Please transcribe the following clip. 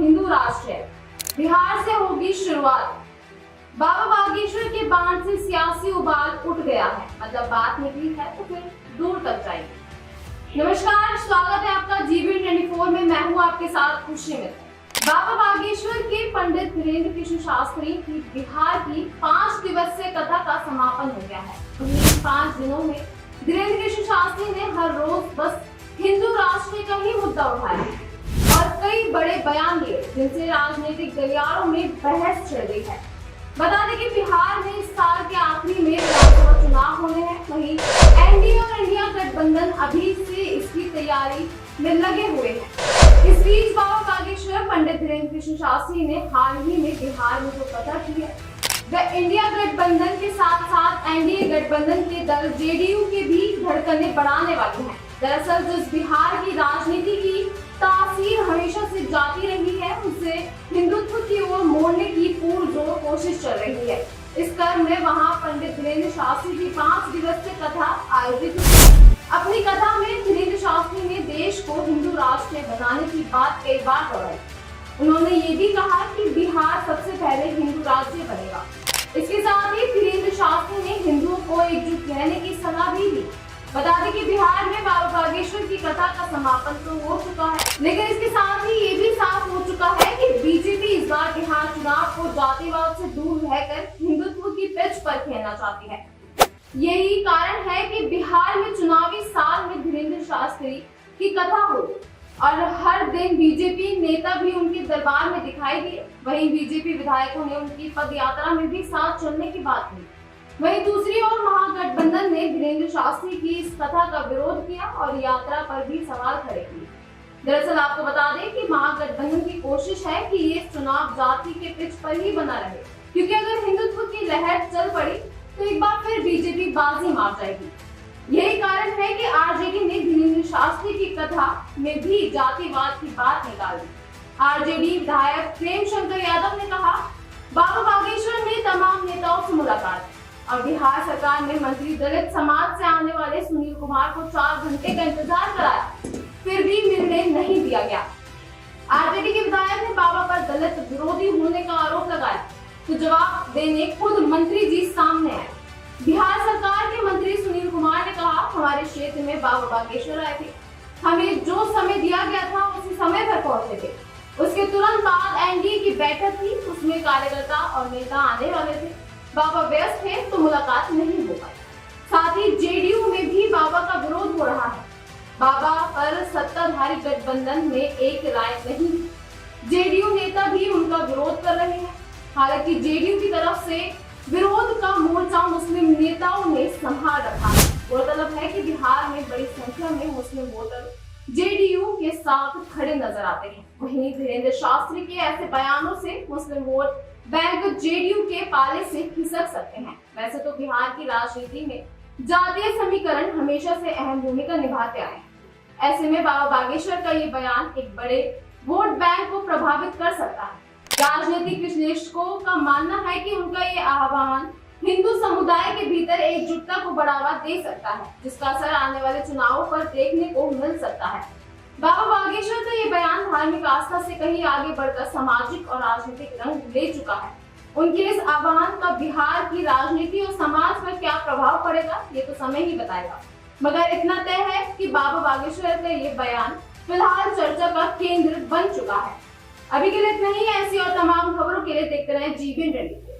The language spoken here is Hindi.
हिंदू राष्ट्र है, बिहार से होगी शुरुआत। बाबा बागेश्वर के बाण से सियासी उबाल उठ गया है, मतलब बात निकली है तो फिर दूर तक जाएगी। नमस्कार, स्वागत है आपका जीबीएन 24 में। मैं हूँ आपके साथ खुशी मित्र। बाबा बागेश्वर के पंडित धीरेन्द्र कृष्ण शास्त्री की बिहार की 5 दिवसीय कथा का समापन हो गया है। इन 5 दिनों में धीरेन्द्र कृष्ण शास्त्री ने हर रोज बस हिंदू राष्ट्र का ही मुद्दा उठाया और कई बड़े बयान दिए, जिनसे राजनीतिक गलियारों में बहस छिड़ गई है। बता दें कि बिहार में इस साल के आखिरी में विधानसभा चुनाव होने हैं। वहीं एनडीए और इंडिया गठबंधन अभी से इसकी तैयारी में लगे हुए हैं। इस बीच बाबा बागेश्वर पंडित धीरेन्द्र कृष्ण शास्त्री ने हाल ही में बिहार में जो कथा की है, वह इंडिया गठबंधन के साथ साथ एनडीए गठबंधन के दल जेडीयू के भी धड़कने बढ़ाने वाली है। दरअसल जिस बिहार की राजनीति की तासीर हमेशा से जाती रही है, उसे हिंदुत्व की ओर मोड़ने की पुरजोर कोशिश चल रही है। इस क्रम में वहां पंडित धीरेन्द्र शास्त्री की 5 दिवसीय कथा आयोजित हुई। अपनी कथा में धीरेन्द्र शास्त्री ने देश को हिंदू राष्ट्र बनाने की बात कई बार दोहराई। उन्होंने ये भी कहा कि बिहार सबसे पहले हिंदू राज्य बनेगा। इसके साथ ही धीरेन्द्र शास्त्री ने हिंदुओं को एकजुट रहने की सलाह भी दी। बता दें कि बिहार में बाबा बागेश्वर की कथा का समापन तो हो चुका है, लेकिन इसके साथ ही ये भी साफ हो चुका है कि बीजेपी इस बार बिहार चुनाव को जातिवाद से दूर रहकर हिंदुत्व की पिच पर खेलना चाहती है। यही कारण है कि बिहार में चुनावी साल में धीरेन्द्र शास्त्री की कथा हो और हर दिन बीजेपी नेता भी उनके दरबार में दिखाई दिए। वहीं बीजेपी विधायकों ने उनकी पद यात्रा में भी साथ चलने की बात की। वहीं दूसरी ओर महागठबंधन ने धीरेन्द्र शास्त्री की इस कथा का विरोध किया और यात्रा पर भी सवाल खड़े किए। दरअसल आपको बता दें कि महागठबंधन की कोशिश है कि ये चुनाव जाति के पिच पर ही बना रहे, क्योंकि अगर हिंदुत्व की लहर चल पड़ी तो एक बार फिर बीजेपी बाजी मार जाएगी। यही कारण है कि आरजेडी ने धीरेन्द्र शास्त्री की कथा में भी जातिवाद की बात निकाल दी। आरजेडी विधायक प्रेम शंकर यादव ने कहा, बाबा बागेश्वर ने तमाम नेताओं से मुलाकात और बिहार सरकार ने मंत्री दलित समाज से आने वाले सुनील कुमार को 4 घंटे का इंतजार कराया, फिर भी मिलने नहीं दिया गया। आरजेडी के विधायक ने बाबा पर दलित विरोधी होने का आरोप लगाया, तो जवाब देने खुद मंत्री जी सामने आए। बिहार सरकार के मंत्री सुनील कुमार ने कहा, हमारे क्षेत्र में बाबा बागेश्वर आए थे, हमें जो समय दिया गया था उसी समय पर पहुंचे थे। उसके तुरंत बाद एनडीए की बैठक थी, उसमें कार्यकर्ता और नेता आने वाले थे। बाबा व्यस्त थे तो मुलाकात नहीं हो पाई। साथ ही जेडीयू में भी बाबा का विरोध हो रहा है। बाबा पर सत्ताधारी गठबंधन में एक राय नहीं, जेडीयू नेता भी उनका विरोध कर रहे हैं। हालांकि जेडीयू की तरफ से विरोध का मोर्चा मुस्लिम नेताओं ने संभाल रखा है। गौरतलब है कि बिहार में बड़ी संख्या में मुस्लिम वोटर जेडीयू के साथ खड़े नजर आते हैं। वहीं धीरेन्द्र शास्त्री के ऐसे बयानों से मुस्लिम वोट बैंक जेडीयू के पाले से खिसक सकते हैं। वैसे तो बिहार की राजनीति में जातीय समीकरण हमेशा से अहम भूमिका निभाते आए हैं। ऐसे में बाबा बागेश्वर का ये बयान एक बड़े वोट बैंक को प्रभावित कर सकता है। राजनीतिक विश्लेषकों का मानना है कि उनका ये आह्वान हिंदू समुदाय के भीतर एकजुटता को बढ़ावा दे सकता है, जिसका असर आने वाले चुनावों पर देखने को मिल सकता है। बाबा बागेश्वर का ये बयान धार्मिक आस्था से कहीं आगे बढ़कर सामाजिक और राजनीतिक रंग ले चुका है। उनके इस आह्वान का बिहार की राजनीति और समाज पर क्या प्रभाव पड़ेगा, ये तो समय ही बताएगा। मगर इतना तय है कि बाबा बागेश्वर का ये बयान फिलहाल चर्चा का केंद्र बन चुका है। अभी के लिए इतना ही। ऐसी और तमाम खबरों के लिए देखते रहें जीबीएन 24।